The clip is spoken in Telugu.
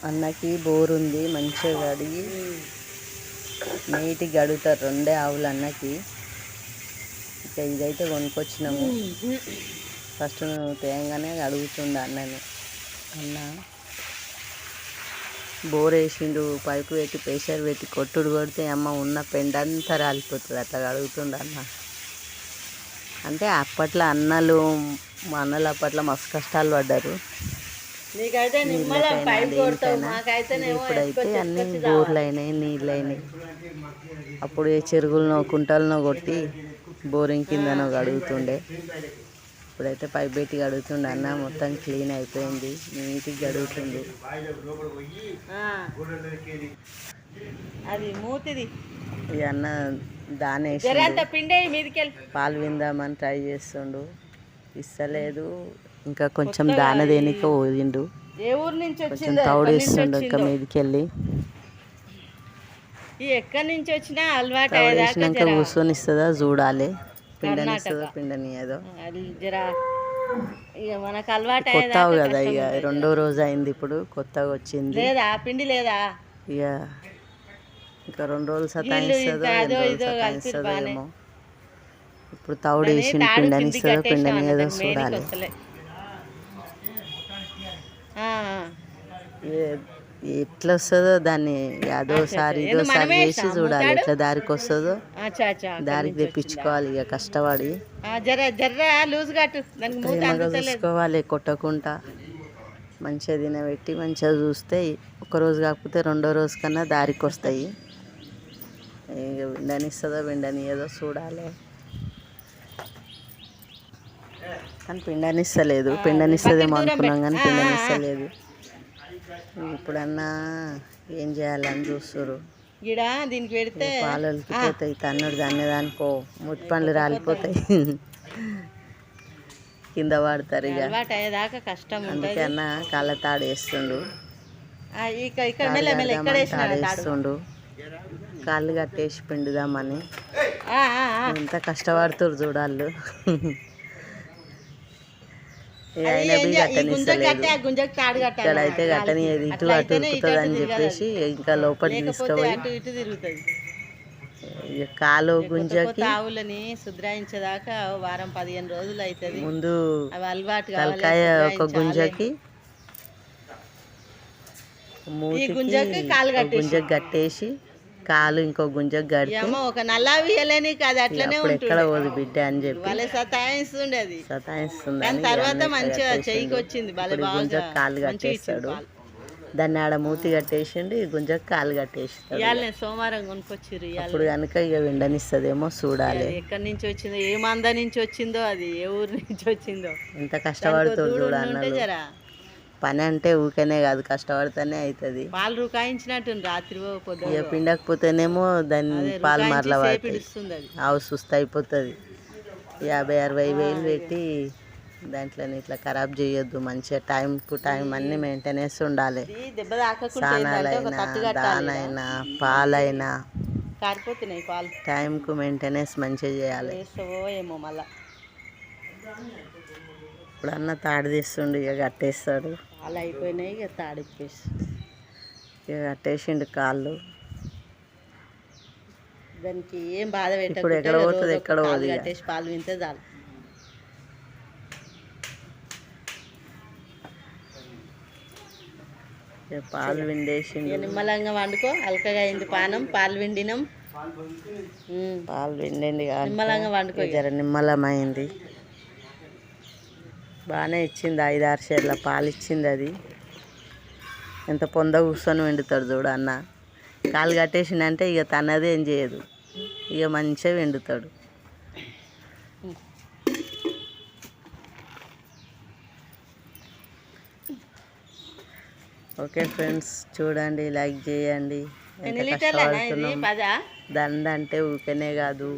అన్నకి బోర్ ఉంది, మంచిగా కడిగి నీట్గా గడుగుతారు రెండే ఆవులు అన్నకి. ఇక ఇదైతే కొనుక్కొచ్చినాము. ఫస్ట్ నువ్వు తేయంగానే అడుగుతుండే అన్నని, అన్న బోర్ వేసిండు, పైపు పెట్టి ప్రెషర్ పెట్టి కొట్టుడు కొడితే అమ్మ ఉన్న పెండంతా రాలిపోతుంది, అట్లా అడుగుతుండే అన్న. అంటే అప్పట్లో అన్నలు మా అన్నలు అప్పట్లో మస్తు కష్టాలు పడ్డారు. ఇప్పుడైతే అన్ని బోర్లు అయినాయి, నీళ్ళు అయినాయి. అప్పుడు ఏ చెరువులనో కుంటలనో కొట్టి బోరింగ్ కిందనో గడుగుతుండే. ఇప్పుడైతే పైప్ పెట్టి గడుగుతుండే అన్న. మొత్తం క్లీన్ అయిపోయింది, నీట్గా గడుగుతుంది. అది మూతిది ఈ అన్న దాని పాలు విందామని ట్రై చేస్తుండు, ఇస్తలేదు. ఇంకా కొంచెం దాన దేనికో పోయిండు, కొంచెం తౌడేస్తుండు. ఇంకా మీదికి వెళ్ళి ఎక్కడి నుంచి వచ్చినా అలవాటు వేసినాక కూర్చొని ఇస్తుందా చూడాలి, పిండనిస్తుందో పిండనియదో. మనకు అలవాటు కొత్తవు కదా, ఇక రెండో రోజు అయింది, ఇప్పుడు కొత్తగా వచ్చింది. లేదా పిండి లేదా, ఇక ఇంకా 2 రోజులు సతాయిస్తుందో ఏమో. ఇప్పుడు తౌడు వేసిండు, పిండనిస్తుందో పిండనియదో చూడాలి. ఎట్లా వస్తుందో దాన్ని అదోసారి ఇదోసారి చేసి చూడాలి, ఎట్లా దారికి వస్తుందో. దారికి తెప్పించుకోవాలి ఇక కష్టపడి, చూసుకోవాలి కొట్టకుండా. మంచిగా తినబెట్టి మంచిగా చూస్తే ఒకరోజు కాకపోతే రెండో రోజు కన్నా దారికి వస్తాయి. ఇక పిండనిస్తుందో పిండనియదో చూడాలి. కానీ పిండనిస్తలేదు, పిండనిస్తుందేమో అనుకున్నాం కానీ పిండనిస్తలేదు. ఇప్పుడన్నా ఏం చేయాలని చూస్తున్నారు. దీనికి పెడితే పాలు ఒలికిపోతాయి, తన్నుడు దానికో ముట్టి పండ్లు రాలిపోతాయి, కింద పడతారు. ఇక అందుకే అన్న కాళ్ళ తాడు వేస్తుండు, తాడేస్తుండు. కాళ్ళు కట్టేసి పిండుదామని ఎంత కష్టపడుతురు చూడాళ్ళు. ఇక్కడైతే కట్టనియది, ఇటు అటు ఉరుకుతుంది అని చెప్పేసి ఇంకా లోపలికి తీసుకుపోయి కాలు గుంజకి శుద్రాయించేదాకా వారం 15 రోజులు అవుతుంది. ముందు అలవాటు తలకాయ ఒక గుంజకి గుంజకి కట్టేసి కాలు ఇంకో గుంజకి కడితే ఒక నల్లా వియలేని కాదు, అట్లనే ఎక్కడ పోదు బిడ్డ అని చెప్పి సతాయిస్తుంది. తర్వాత మంచిగా చెయ్యికి వచ్చింది, గుంజకి కాలు కట్టేస్తాడు. దాన్ని ఆడ మూతి కట్టేసిండు, ఈ గుంజకి కాలు కట్టేస్తాడు. సోమవారం కొనుక్కొచ్చిర్రు. అప్పుడు కనుక ఇక విండనిస్తుందేమో చూడాలి. ఎక్కడి నుంచి వచ్చిందో, ఏ మంద నుంచి వచ్చిందో, అది ఏ ఊరు నుంచి వచ్చిందో. ఎంత కష్టపడుతుంది చూడాలి. పని అంటే ఊకనే కాదు, కష్టపడితేనే అవుతుంది. పాలు రుకాయించినట్టు రాత్రి ఇక పిండకపోతేనేమో దాన్ని పాలు మరల పడుతుంది, ఆవు సుస్థ అయిపోతుంది. 50-60 వేలు పెట్టి దాంట్లో ఇట్లా ఖరాబ్ చేయొద్దు. మంచిగా టైం టు టైం అన్ని మెయింటెనెన్స్ ఉండాలి. స్నానాలైనా, దానైనా, పాలైనా టైంకు మెయింటెనెన్స్ మంచిగా చేయాలి. ఏమో మళ్ళా ఇప్పుడు అన్న తాడు తీస్తుండు, ఇక కట్టేస్తాడు. అలా అయిపోయినాయి, ఇక తాడిప్పేసి ఇక కట్టేసిండు కాళ్ళు. దానికి ఏం బాధ పెట్టదు. ఇప్పుడు ఎక్కడ పోతుంది, ఎక్కడ పోదు. కట్టేసి పాలు వింటే చాలు. పాలు విండేసిండు. నిమ్మలంగా వండుకో, అలకగా అయింది పానం. పాలు విండినాం, పాలు విండండి, నిమ్మలంగా వండుకో. జర నిమ్మలమైంది, బాగానే ఇచ్చింది. 5-6 షేర్ల పాలు ఇచ్చింది. అది ఎంత పొంద కూర్చొని వండుతాడు చూడు అన్న. కాలు కట్టేసిందంటే ఇక తనది ఏం చేయదు, ఇక మంచిగా వండుతాడు. ఓకే ఫ్రెండ్స్, చూడండి, లైక్ చేయండి. ఎంత కష్టపడుతున్నాం. దండ అంటే ఊకనే కాదు.